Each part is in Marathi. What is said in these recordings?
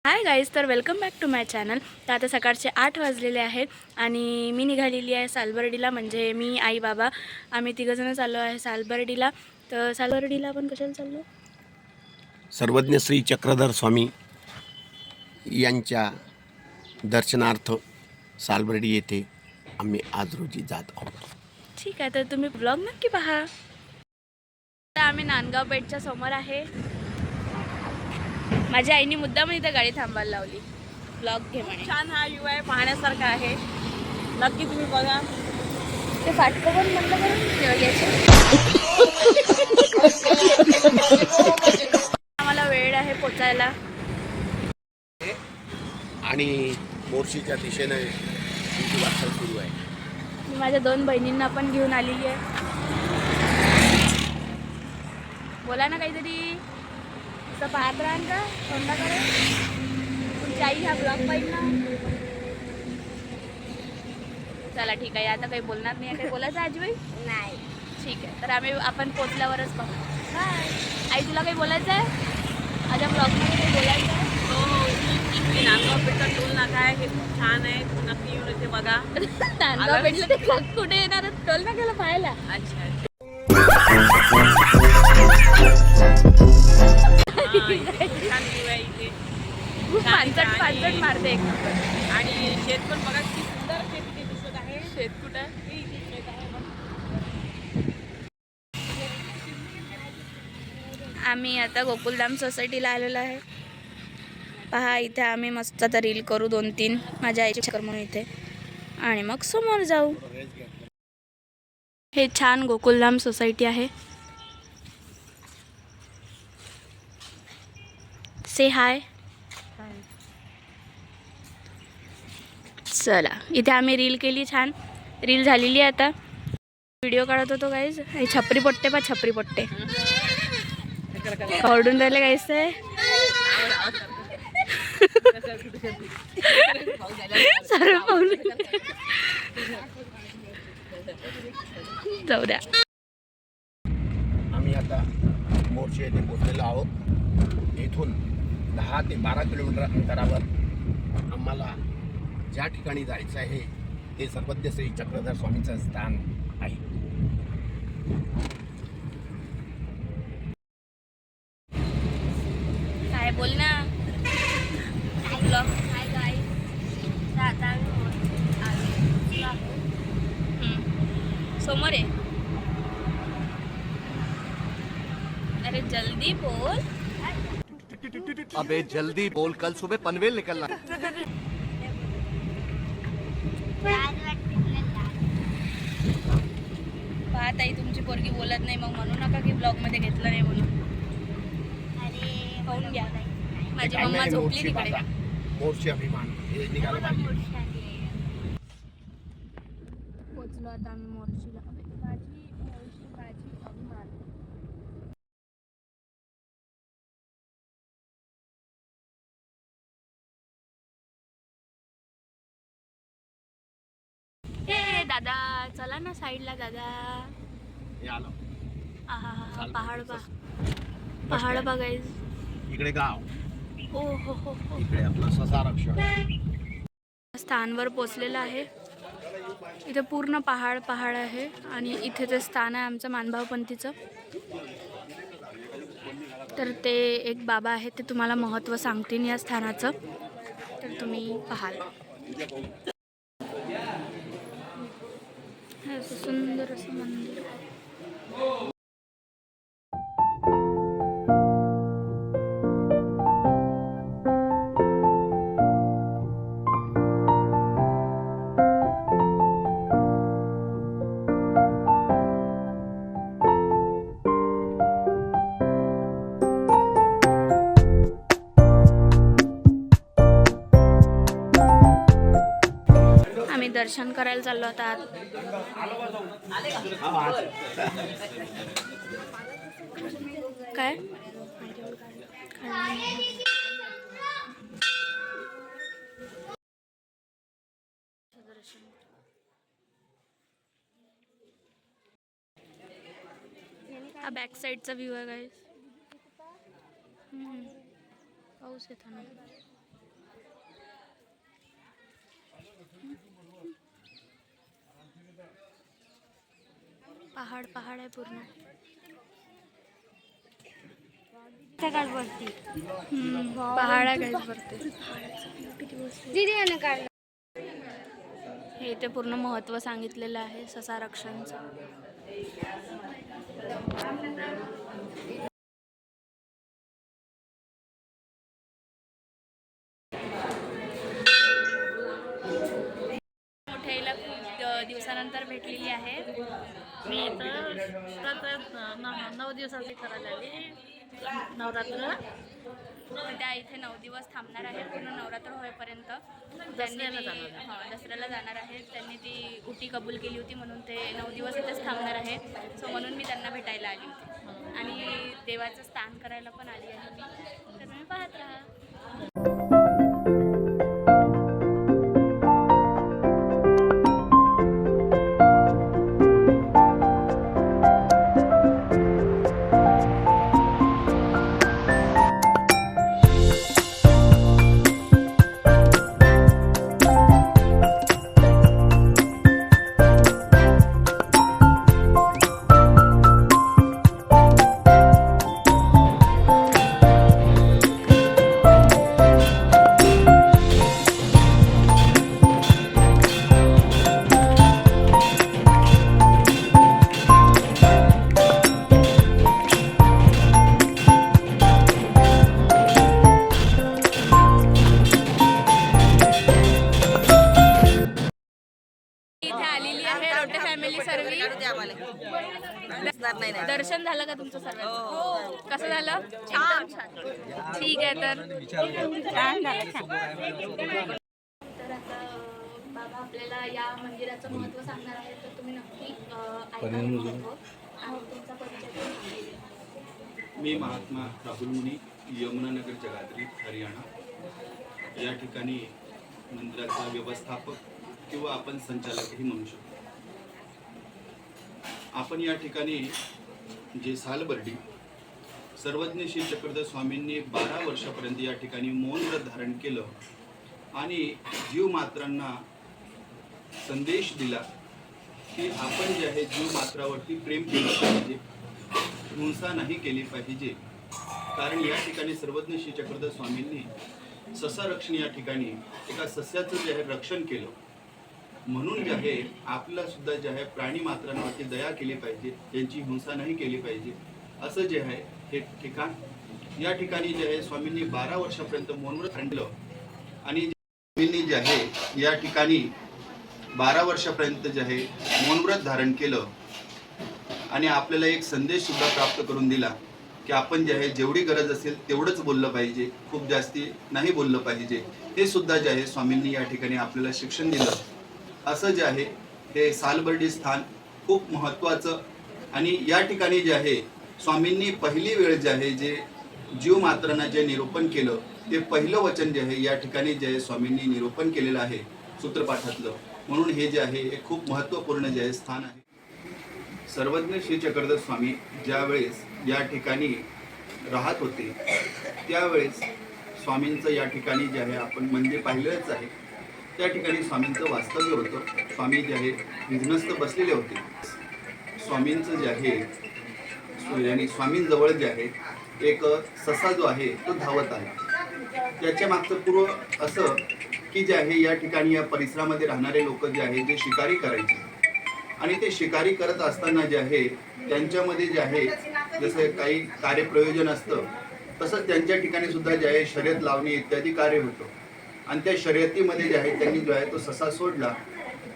हाय गाईज, तर welcome back to my channel. तर आता सकाळचे 8 वाजलेले आहेत आणि मी निघालेली आहे सालबर्डीला. म्हणजे मी, आई, बाबा आम्ही तिघंजणं चाललो आहे सालबर्डीला. तर सालबर्डीला आपण कशाला चाललो? सर्वज्ञ श्री चक्रधर स्वामी यांच्या दर्शनार्थ सालबर्डी येथे आम्ही आज रोजी जात आहोत. ठीक आहे, तर तुम्ही ब्लॉग नक्की पहा. आता आम्ही नांदगाव पेठच्या समोर आहे. माझ्या आईने मुद्दाम इथं गाडी थांबायला लावली. ब्लॉग घे म्हणे. छान हा व्ह्यू आहे, पाहण्यासारखा आहे. नक्की तुम्ही बघा. ते फाटकं पण बंद करून घ्यायचे. आम्हाला वेळ आहे पोचायला आणि मोर्शीच्या दिशेने तुमची वाटचाल सुरू आहे. मी माझ्या 2 बहिणींना पण घेऊन आलेली आहे. बोला ना काहीतरी, असं पाहत राहा का तोंडाकडे. तुमची आई हा ब्लॉग पाहिजे ना. चला ठीक आहे, आता काही बोलणार नाही. काही बोलायचं आजीबाई? नाही. ठीक आहे, तर आपण पोचल्यावरच बघू. बाय. आई, तुला काही बोलायचं आहे? माझ्या ब्लॉगमध्ये काही बोलायचं आहे? हो, नांदगाव पेठचा टोल नाका आहे, हे खूप छान आहे. नक्की येऊन इथे बघा. नांदगाव पेठला ते कुठे येणार टोल नाक्याला पाहायला? अच्छा. छान व्ह्यू आहे इथे. पाचट मारते एक नंबर. आणि शेत पण बघा किती सुंदर शेत इथे दिसत आहे. शेत कुठं आहे? इथे शेत आहे बघ. आम्ही आता गोकुलधाम सोसायटीला आलेलो आहे. पहा, इथे आम्ही मस्त आता रील करू 2-3 माझ्या आईचे चक्कर म्हणून इथे, आणि मग समोर जाऊ. हे छान गोकुलधाम सोसायटी आहे. से हाय. चला, इथे आम्ही रील केली. छान रील झालेली आहे. आता व्हिडिओ काढत होतो गाईज. हे छपरी पट्टे पा छपरी पट्टे ओरडून राहिले गाईज. ते सर्व पाहून जाऊ द्या. आम्ही आता मोर्शी येथे पोहोचलेलो आहोत. इथून 10 ते 12 किलोमीटर अंतरावर आम्हाला ज्या ठिकाणी जायचं आहे ते सर्वज्ञ श्री चक्रधर स्वामीचं स्थान आहे. काय बोल ना. Blog hi guys. आता समोर आहे. अरे जल्दी बोल. अबे जल्दी बोल, कल सुबह पनवेल निकलना. पाहत आई, तुमची पोरगी बोलत नाही, मग म्हणू नका की ब्लॉग मध्ये घेतलं नाही म्हणून. पाहून घ्या, माझी मम्मा झोपली तिकडे. मोर्शी अभिमान हे निघालं पाहिजे. पोचलो आता आम्ही मोर्शीला. माझी अभिमान. ए दादा, चला ना साईडला दादा. हे आलं. आहा, पहाड बघायचं. इकडे गाव, ओ हो हो हो. इकडे आपलं ससारक्षण. स्थानवर पोचलेलं आहे. इथे पूर्ण पहाड आहे आणि इथे ते स्थान आहे आमचं मानभावपंथीचं. तर ते एक बाबा आहे, ते तुम्हाला महत्त्व सांगतील या स्थानाचं. तर तुम्ही पाहाल. हे असं सुंदर असं मंदिर आहे. आम्ही दर्शन करायला चाललो आता. काय हा बॅक साईडचा व्ह्यू आहे गाईस. पाऊस येतो ना. पहाड पहाड आहे पूर्ण. पहाड आहे काहीच भरते. हे ते पूर्ण महत्त्व सांगितलेलं आहे ससा रक्षणचं. मोठ्याईला खूप दिवसानंतर भेटलेली आहे. मी इथं 9 दिवसाची करायला आली नवरात्र. त्या इथे 9 दिवस थांबणार आहे पूर्ण नवरात्र होईपर्यंत. दसऱ्याला जाणार आहे. दसऱ्याला जाणार आहे. त्यांनी ती उटी कबूल केली होती म्हणून ते 9 दिवस इथेच थांबणार आहे. सो म्हणून मी त्यांना भेटायला आली होती आणि देवाचं स्थान करायला पण आली आहे मी. तर तुम्ही पाहत राहा. इथे आलेली आहे रोटे फॅमिली सर्व. दर्शन झालं का तुमचं सर्व? हो. कसं झालं? छान छान. ठीक आहे तर छान झालं. तर आता बाबा आपल्याला या मंदिराचं महत्त्व सांगणार आहे तर तुम्ही नक्की ऐका. आणि तुमचा परिचय द्या. मी महात्मा राहुल मुनी, यमुनानगर जगाधरी, हरियाणा. या ठिकाणी मंदिराचा व्यवस्थापक किंवा आपण संचालकही म्हणू शकतो. आपण या ठिकाणी जे सालबर्डी सर्वज्ञ श्री चक्रधर स्वामींनी 12 वर्षापर्यंत या ठिकाणी मौन व्रत धारण केलं आणि जीव मात्रांना संदेश दिला की आपण जे आहे जीव मात्रावरती प्रेम केलं पाहिजे, हिंसा नाही केली पाहिजे. कारण या ठिकाणी सर्वज्ञ श्री चक्रधर स्वामींनी ससा रक्षण या ठिकाणी एका सस्याचं जे आहे रक्षण केलं. म्हणून जे आहे आपल्याला सुद्धा जे आहे प्राणी मात्रांवरती दया केली पाहिजे, त्यांची हिंसा नाही केली पाहिजे. असं जे आहे हे ठिकाण या ठिकाणी जे आहे स्वामींनी 12 वर्षापर्यंत मौनव्रत आणलं आणि स्वामींनी जे आहे या ठिकाणी 12 वर्षापर्यंत जे आहे मौनव्रत धारण केलं आणि आपल्याला एक संदेश सुद्धा प्राप्त करून दिला की आपण जे आहे जेवढी गरज असेल तेवढंच बोललं पाहिजे, खूप जास्ती नाही बोललं पाहिजे. हे सुद्धा जे आहे स्वामींनी या ठिकाणी आपल्याला शिक्षण दिलं. असं जे आहे हे सालबर्डी स्थान खूप महत्त्वाचं. आणि या ठिकाणी जे आहे स्वामींनी पहिली वेळ जे आहे जे जीव मात्रांना जे निरूपण केलं ते पहिलं वचन जे आहे या ठिकाणी जे आहे स्वामींनी निरूपण केलेलं आहे सूत्रपाठातलं. म्हणून हे जे आहे हे खूप महत्त्वपूर्ण जे आहे स्थान आहे. सर्वज्ञ श्री चक्रधर स्वामी ज्यावेळेस या ठिकाणी राहत होते त्यावेळेस स्वामींचं या ठिकाणी जे आहे आपण म्हणजे पाहिलंच आहे त्या ठिकाणी स्वामींचं वास्तव्य होतं. स्वामी जे आहे विध्वस्त बसलेले होते. स्वामींचं जे आहे आणि स्वामींजवळ जे आहे एक ससा जो आहे तो धावत आहे. त्याच्या मागचं पूर्व असं की जे आहे या ठिकाणी या परिसरामध्ये राहणारे लोक जे आहे जे शिकारी करायचे आणि ते शिकारी करत असताना जे आहे त्यांच्यामध्ये जे आहे जसं काही कार्यप्रयोजन असतं तसंच त्यांच्या ठिकाणी सुद्धा जे आहे शर्यत लावणे इत्यादी कार्य होतं. आणि त्या शर्यतीमध्ये जे आहे त्यांनी जो आहे तो ससा सोडला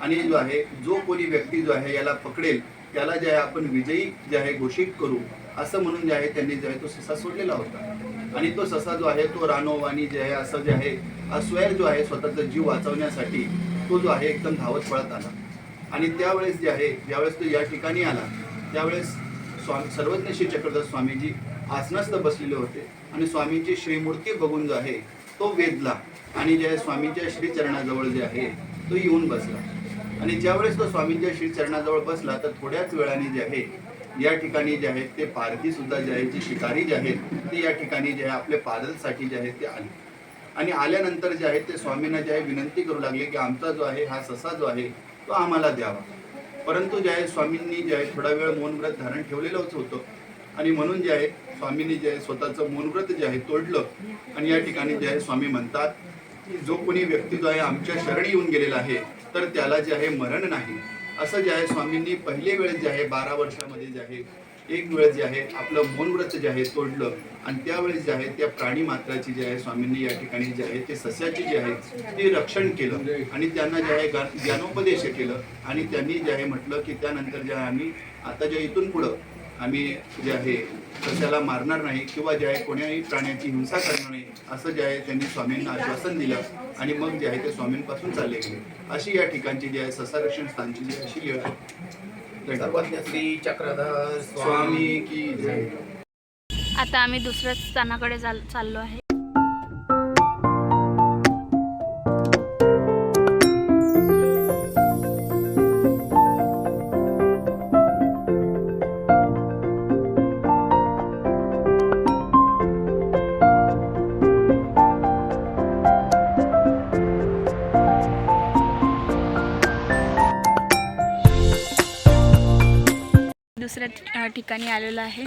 आणि जो आहे जो कोणी व्यक्ती जो आहे याला पकडेल त्याला जे आहे आपण विजयी जे आहे घोषित करू असं म्हणून जे आहे त्यांनी जो आहे तो ससा सोडलेला होता. आणि तो ससा जो आहे तो रानोवानी जे आहे असं जे आहे अस्वैर जो आहे स्वतःचा जीव वाचवण्यासाठी तो जो आहे एकदम धावत पळत आला. आणि त्यावेळेस जे आहे ज्यावेळेस तो या ठिकाणी आला त्यावेळेस सर्वज्ञ श्री चक्रधर स्वामीजी आसनस्थ बसलेले होते आणि स्वामींची श्रीमूर्ती बघून जो आहे तो वेधला आणि जे स्वामींच्या श्रीचरणाजवळ जे आहे तो येऊन बसला. आणि ज्यावेळेस तो स्वामींच्या श्रीचरणाजवळ बसला तर थोड्याच वेळाने जे आहे या ठिकाणी जे आहेत ते पारधी सुद्धा जे आहे जे शिकारी जे आहेत ते या ठिकाणी जे आहे आपल्या पादलसाठी जे आहे ते आले. आणि आल्यानंतर जे आहे ते स्वामींना जे आहे विनंती करू लागले की आमचा जो आहे हा ससा जो आहे तो आम्हाला द्यावा. परंतु जे आहे स्वामींनी जे आहे थोडा वेळ मौनव्रत धारण ठेवलेलंच होतं आणि म्हणून जे आहे स्वामींनी जे आहे स्वतःचं मौनव्रत जे आहे तोडलं. आणि या ठिकाणी जे आहे स्वामी म्हणतात की जो कोणी व्यक्ती जो आहे आमच्या शरणी येऊन गेलेला आहे तर त्याला जे आहे मरण नाही. असं जे आहे स्वामींनी पहिले वेळेस जे आहे 12 वर्षामध्ये जे आहे एक वेळ जे आहे आपलं मौनव्रत जे आहे तोडलं आणि त्यावेळेस जे आहे त्या प्राणी मात्राची जे आहे स्वामींनी या ठिकाणी जे आहे ते सस्याची जे आहे ते रक्षण केलं आणि त्यांना जे आहे ज्ञानोपदेश केलं. आणि त्यांनी जे आहे म्हटलं की त्यानंतर जे आहे आम्ही आता जे इथून पुढं आम्ही जे आहे सस्याला मारणार नाही किंवा जे आहे कोण्याही प्राण्याची हिंसा करणार नाही असं जे आहे त्यांनी स्वामींना आश्वासन दिलं. आणि मग जे आहे ते स्वामींपासून चालले गेले. अशी या ठिकाणची जी आहे ससारक्षण स्थानची जी अशी लीळ आहे. सर्वज्ञ श्री चक्रधर स्वामी की जय. आता आम्ही दुसऱ्या स्थानाकडे चाललो आहे. दुसऱ्या ठिकाणी आलेलो आहे.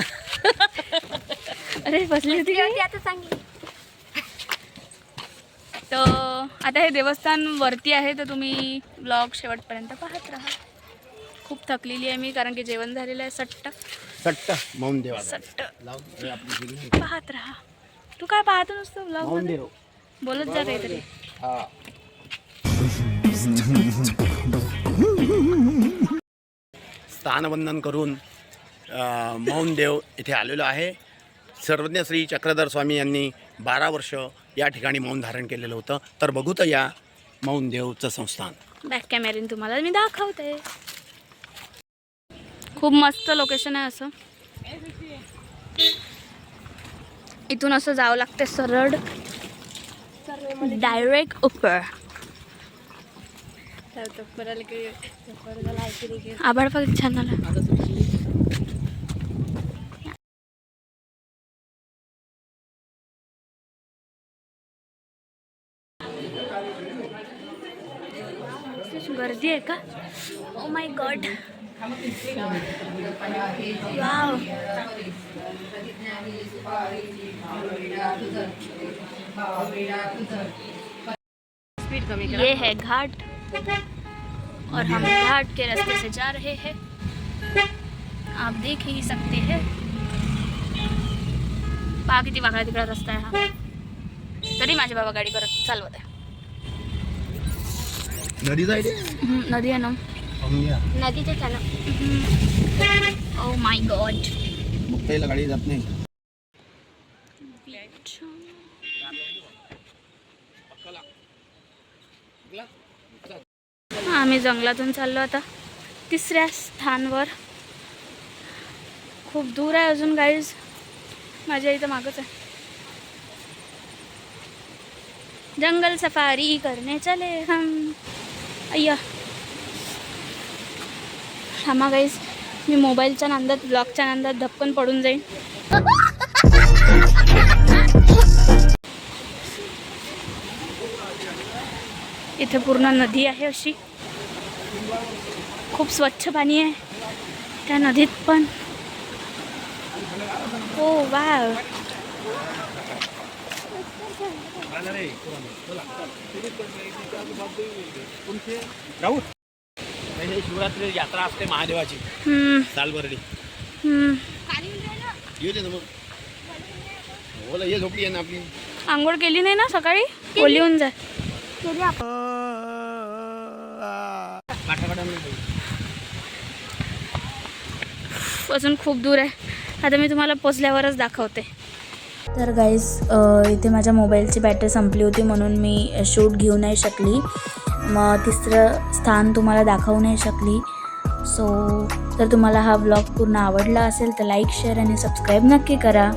अरे बसली होती का? आता चांगली. तर आता हे देवस्थान वरती आहे तर तुम्ही ब्लॉग शेवटपर्यंत पाहत राहा. खूप थकलेली आहे मी कारण की जेवण झालेलं आहे. सट्ट मौन देवा सट्ट लावून आपली पाहत राहा. तू काय पाहतो नुसतं ब्लॉग मौन देव बोलत जा काहीतरी. हा स्थानवंदन करून मौन देव इथे आलेलो आहे. सर्वज्ञ श्री चक्रधर स्वामी यांनी 12 वर्ष या ठिकाणी मौन धारण केलेलं होतं. तर बघू तर या मौन देवचं संस्थान. बॅक कॅमेऱ्याने तुम्हाला मी दाखवते. खूप मस्त लोकेशन आहे. असं इथून असं जावं लागते सरळ डायरेक्ट उपर. आभाळ पण छान आला. गर्दी आहे का? Oh my God. वाव. ये है घाट और हम घाट के रास्ते से जा रहे हैं. आप देख ही सकते हैं. पहा किती वाकडा तिकडा रस्ता आहे हा. तरी माझे बाबा गाडी करत चालवत आहे. नदी जायचे नदी आहे ना. नदीच्या चालू. Oh my God. मुक्ताईला गाडी जात नाही. आम्ही जंगलातून चाललो आता तिसऱ्या स्थानवर. खूप दूर आहे अजून गाईज. माझ्या इथं मागच आहे. जंगल सफारी करने चले हम. अय्या थांबा गाईज. मी मोबाईलच्या नांदात ब्लॉगच्या नांदात धपकन पडून जाईन. इथे पूर्ण नदी आहे अशी. खूप स्वच्छ पाणी आहे त्या नदीत पण. ओ वाव. शिवरात्री यात्रा असते महादेवाची सालबर्डी. येऊ दे ना मग. बोला ये झोपडी आहे ना आपली. आंघोळ केली नाही ना सकाळी? ओली होऊन जा. अजून खूप दूर आहे. आता मी तुम्हाला पोचल्यावरच दाखवते. तर गाईज इथे माझ्या मोबाईलची बॅटरी संपली होती म्हणून मी शूट घेऊ नाही शकली. मग तिसरं स्थान तुम्हाला दाखवू नाही शकली. सो जर तुम्हाला हा ब्लॉग पूर्ण आवडला असेल तर लाईक शेअर आणि सबस्क्राईब नक्की करा.